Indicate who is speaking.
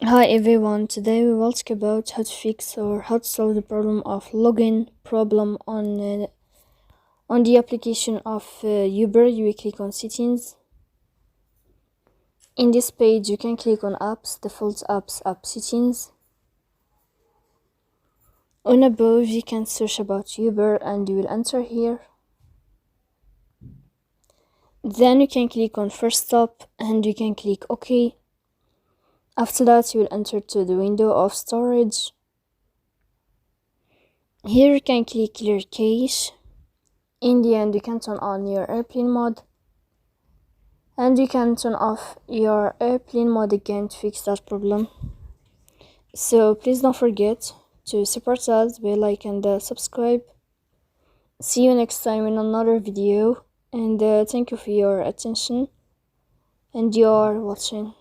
Speaker 1: Hi everyone, today we will talk about how to fix or how to solve the problem of login problem on the application of Uber. You will click on settings. In this page you can click on apps, default apps, app settings. On above you can search about Uber and you will enter here. Then you can click on first stop and you can click OK. After that you will enter to the window of storage. Here you can click clear cache. In the end you can turn on your airplane mode and you can turn off your airplane mode again to fix that problem. So please don't forget to support us, bell like and subscribe. See you next time in another video, and thank you for your attention and your watching.